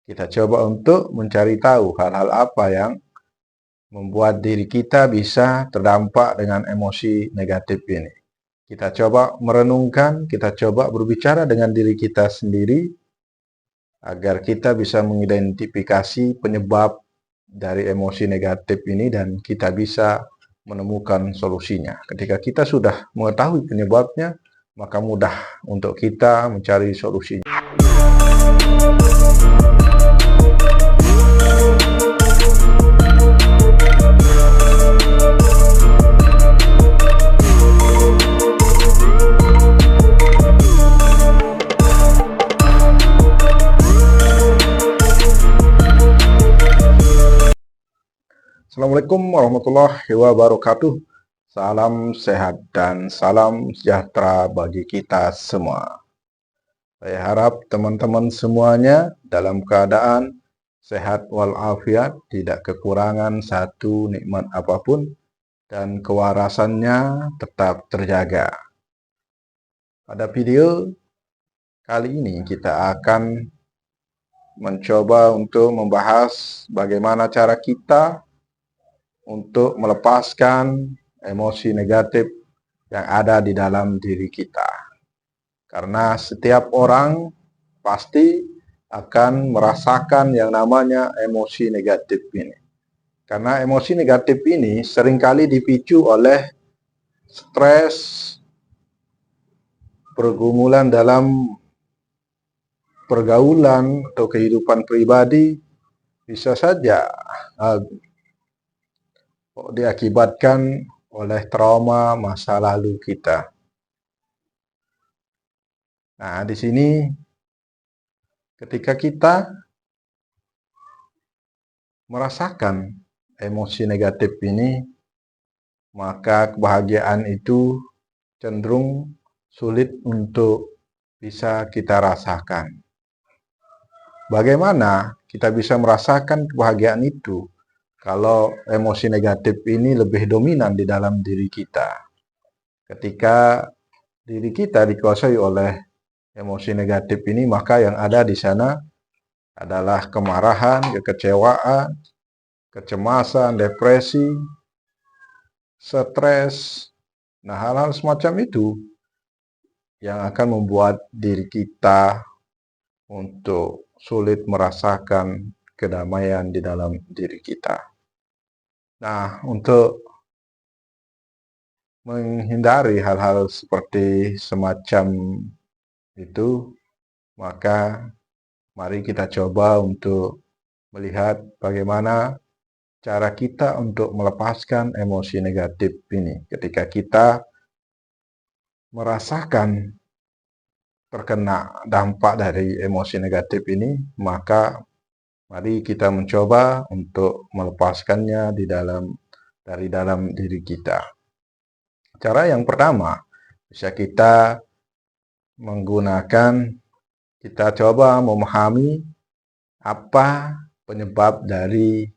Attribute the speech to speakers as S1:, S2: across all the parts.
S1: Kita coba untuk mencari tahu hal-hal apa yang membuat diri kita bisa terdampak dengan emosi negatif ini. Kita coba merenungkan, kita coba berbicara dengan diri kita sendiri agar kita bisa mengidentifikasi penyebab dari emosi negatif ini dan kita bisa menemukan solusinya. Ketika kita sudah mengetahui penyebabnya, maka mudah untuk kita mencari solusinya. Assalamualaikum warahmatullahi wabarakatuh. Salam sehat dan salam sejahtera bagi kita semua. Saya harap teman-teman semuanya dalam keadaan sehat walafiat, tidak kekurangan satu nikmat apapun, dan kewarasannya tetap terjaga. Pada video kali ini kita akan mencoba untuk membahas bagaimana cara kita untuk melepaskan emosi negatif yang ada di dalam diri kita. Karena setiap orang pasti akan merasakan yang namanya emosi negatif ini. Karena emosi negatif ini seringkali dipicu oleh stres, pergumulan dalam pergaulan atau kehidupan pribadi, bisa saja diakibatkan oleh trauma masa lalu kita. Nah, di sini ketika kita merasakan emosi negatif ini, maka kebahagiaan itu cenderung sulit untuk bisa kita rasakan. Bagaimana kita bisa merasakan kebahagiaan itu kalau emosi negatif ini lebih dominan di dalam diri kita? Ketika diri kita dikuasai oleh emosi negatif ini, maka yang ada di sana adalah kemarahan, kekecewaan, kecemasan, depresi, stres. Nah, hal-hal semacam itu yang akan membuat diri kita untuk sulit merasakan kedamaian di dalam diri kita. Nah, untuk menghindari hal-hal seperti semacam itu, maka mari kita coba untuk melihat bagaimana cara kita untuk melepaskan emosi negatif ini. Ketika kita merasakan terkena dampak dari emosi negatif ini, maka mari kita mencoba untuk melepaskannya dari dalam diri kita. Cara yang pertama, bisa kita coba memahami apa penyebab dari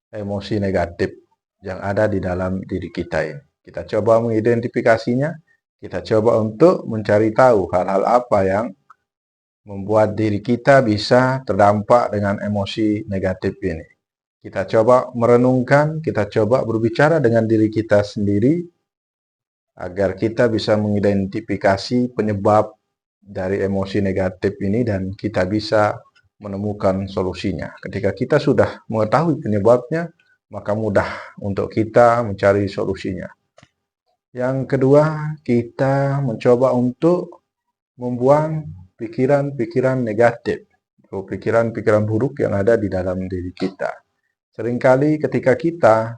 S1: emosi negatif yang ada di dalam diri kita ini. Kita coba mengidentifikasinya, kita coba untuk mencari tahu hal-hal apa yang membuat diri kita bisa terdampak dengan emosi negatif ini. Kita coba merenungkan, kita coba berbicara dengan diri kita sendiri agar kita bisa mengidentifikasi penyebab dari emosi negatif ini dan kita bisa menemukan solusinya. Ketika kita sudah mengetahui penyebabnya, maka mudah untuk kita mencari solusinya. Yang kedua, kita mencoba untuk membuang pikiran-pikiran negatif atau pikiran-pikiran buruk yang ada di dalam diri kita. Seringkali ketika kita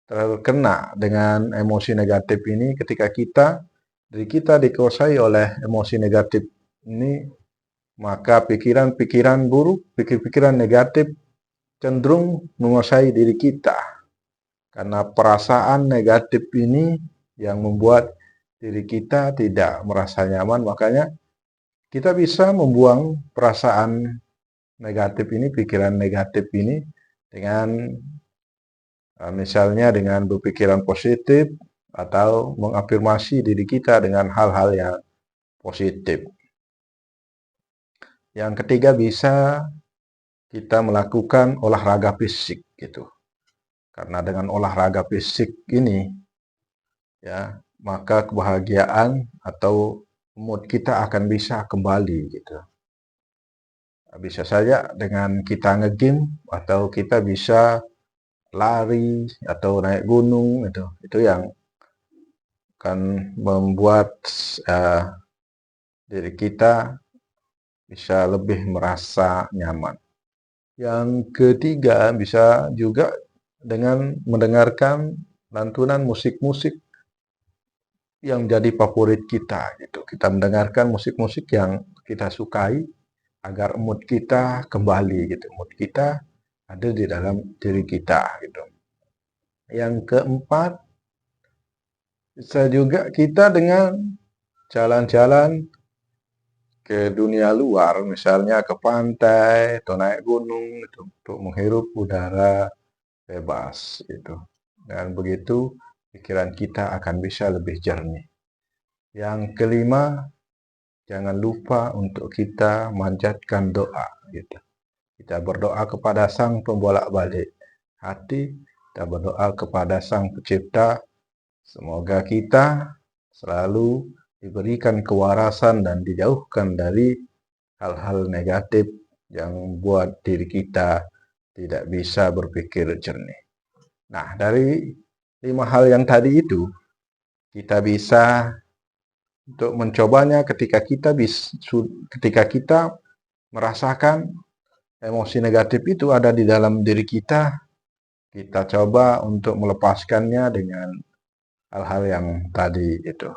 S1: terkena dengan emosi negatif ini, ketika diri kita dikuasai oleh emosi negatif ini, maka pikiran-pikiran buruk, pikiran-pikiran negatif cenderung menguasai diri kita. Karena perasaan negatif ini yang membuat diri kita tidak merasa nyaman, makanya kita bisa membuang perasaan negatif ini, pikiran negatif ini dengan misalnya dengan berpikiran positif atau mengafirmasi diri kita dengan hal-hal yang positif. Yang ketiga bisa kita melakukan olahraga fisik gitu. Karena dengan olahraga fisik ini ya, maka kebahagiaan atau mood kita akan bisa kembali gitu. Bisa saja dengan kita nge-gym atau kita bisa lari atau naik gunung gitu. Itu yang akan membuat diri kita bisa lebih merasa nyaman. Yang ketiga bisa juga dengan mendengarkan lantunan musik-musik yang jadi favorit kita gitu. Kita mendengarkan musik-musik yang kita sukai agar mood kita kembali gitu. Mood kita ada di dalam diri kita gitu. Yang keempat bisa juga kita dengan jalan-jalan ke dunia luar, misalnya ke pantai atau naik gunung gitu, untuk menghirup udara bebas gitu. Dan begitu pikiran kita akan bisa lebih jernih. Yang kelima, jangan lupa untuk kita manjatkan doa gitu. Kita berdoa kepada Sang Pembolak-balik hati, kita berdoa kepada Sang Pencipta, semoga kita selalu diberikan kewarasan dan dijauhkan dari hal-hal negatif yang buat diri kita tidak bisa berpikir jernih. Nah, dari 5 hal yang tadi itu, kita bisa untuk mencobanya ketika kita merasakan emosi negatif itu ada di dalam diri kita coba untuk melepaskannya dengan hal-hal yang tadi itu.